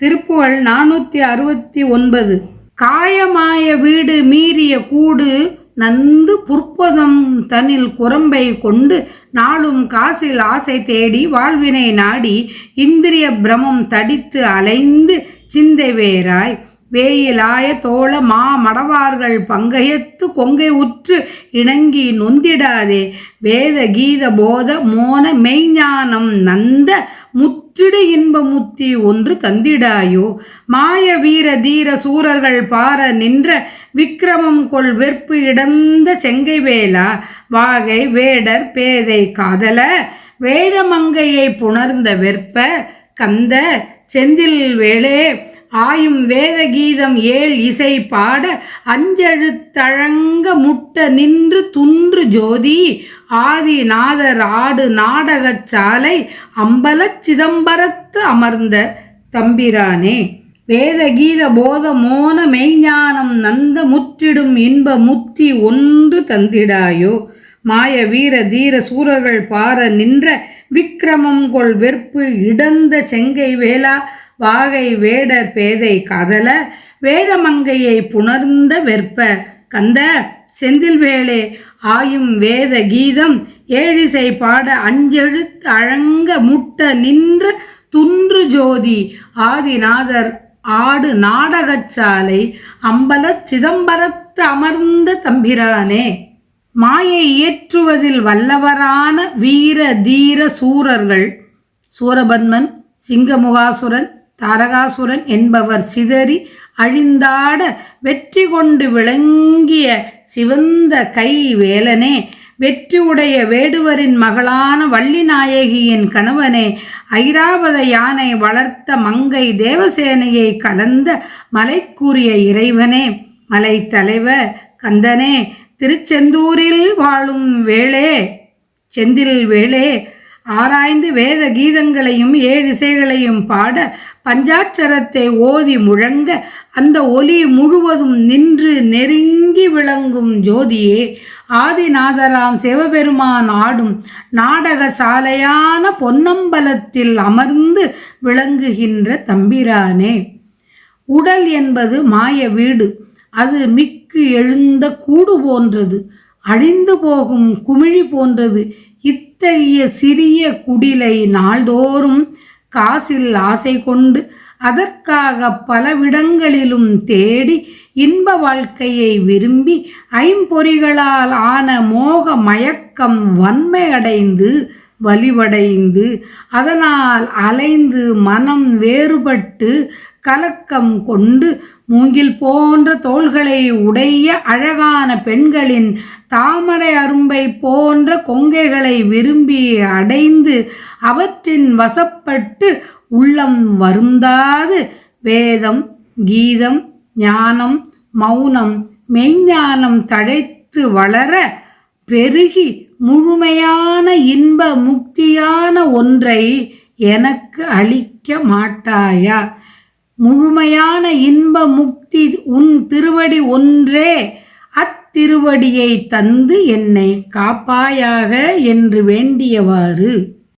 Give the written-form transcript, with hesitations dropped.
திருப்புகழ் 469. காயமாய வீடு மீறிய கூடு நந்து புற்பதம் தனில் குரம்பை கொண்டு நாளும் காசில் ஆசை தேடி வாழ்வினை நாடி இந்திரிய பிரமம் தடித்து அலைந்து சிந்தை வேறாய் வேயிலாய தோள மடவார்கள் பங்கையத்து கொங்கை உற்று இணங்கி நொந்திடாதே வேத கீத போத மோன மெய்ஞானம் நந்த முற்றிடு இன்ப முத்தி ஒன்று தந்திடாயோ மாய வீர தீர சூரர்கள் பார நின்ற விக்கிரமம் கொள் வெற்பு இடந்த செங்கை வேலா வாகை வேடர் பேதை காதல வேழமங்கையை புணர்ந்த வெற்ப கந்த செந்தில் வேளே ஆயும் வேத கீதம் ஏழ் இசை பாட அஞ்செழுத்தழங்க முட்ட நின்று துன்று ஜோதி ஆதி நாதர் ஆடு நாடகச் சாலை அம்பலச் சிதம்பரத்து அமர்ந்த தம்பிரானே வேத கீத போத மோன மெய்ஞானம் நந்த முற்றிடும் இன்ப முத்தி ஒன்று தந்திடாயோ மாய வீர தீர சூரர்கள் பார நின்ற விக்கிரமம் கொள் வெற்பு இடந்த செங்கை வேளா வாகை வேடர் பேதை காதல வேடமங்கையை புணர்ந்த வெற்ப கந்த செந்தில் வேளே ஆயும் வேத கீதம் ஏழிசை பாட அஞ்செழுத்து அழங்க முட்ட நின்ற துன்று ஜோதி ஆதிநாதர் ஆடு நாடகச்சாலை அம்பலச் சிதம்பரத்து அமர்ந்த தம்பிரானே மாயை இயற்றுவதில் வல்லவரான வீர தீர சூரர்கள் சூரபன்மன் சிங்கமுகாசுரன் தாரகாசுரன் என்பவர் சிதறி அழிந்தாட வெற்றி கொண்டு விளங்கிய சிவந்த கை வேலனே வெற்றி உடைய வேடுவரின் மகளான வள்ளி நாயகியின் கணவனே ஐராவத யானை வளர்த்த மங்கை தேவசேனையை கலந்த மலைக்குரிய இறைவனே மலை தலைவ கந்தனே திருச்செந்தூரில் வாழும் வேளே செந்தில் வேளே ஆராய்ந்து வேத கீதங்களையும் ஏழு இசைகளையும் பாட பஞ்சாட்சரத்தை ஓதி முழங்க அந்த ஒலி முழுவதும் நின்று நெருங்கி விளங்கும் ஜோதியே ஆதிநாதராம் சிவபெருமான் ஆடும் நாடக சாலையான பொன்னம்பலத்தில் அமர்ந்து விளங்குகின்ற தம்பிரானே உடல் என்பது மாய வீடு. அது மிக்கு எழுந்த கூடு போன்றது, அழிந்து போகும் குமிழி போன்றது. இத்தகைய சிறிய குடிலை நாள்தோறும் காசில் ஆசை கொண்டு அதற்காக பலவிடங்களிலும் தேடி இன்ப வாழ்க்கையை விரும்பி ஐம்பொறிகளால் ஆன மோக மயக்கம் வன்மை அடைந்து வலிவடைந்து அதனால் அலைந்து மனம் வேறுபட்டு கலக்கம் கொண்டு மூங்கில் போன்ற தோள்களை உடைய அழகான பெண்களின் தாமரை அரும்பை போன்ற கொங்கைகளை விரும்பி அடைந்து அவற்றின் வசப்பட்டு உள்ளம் வருந்தாது வேதம் கீதம் ஞானம் மௌனம் மெய்ஞானம் தழைத்து வளர பெருகி முழுமையான இன்ப முக்தியான ஒன்றை எனக்கு அளிக்க மாட்டாயா? முழுமையான இன்ப முக்தி உன் திருவடி ஒன்றே, அத்திருவடியை தந்து என்னை காப்பாயாக என்று வேண்டியவாறு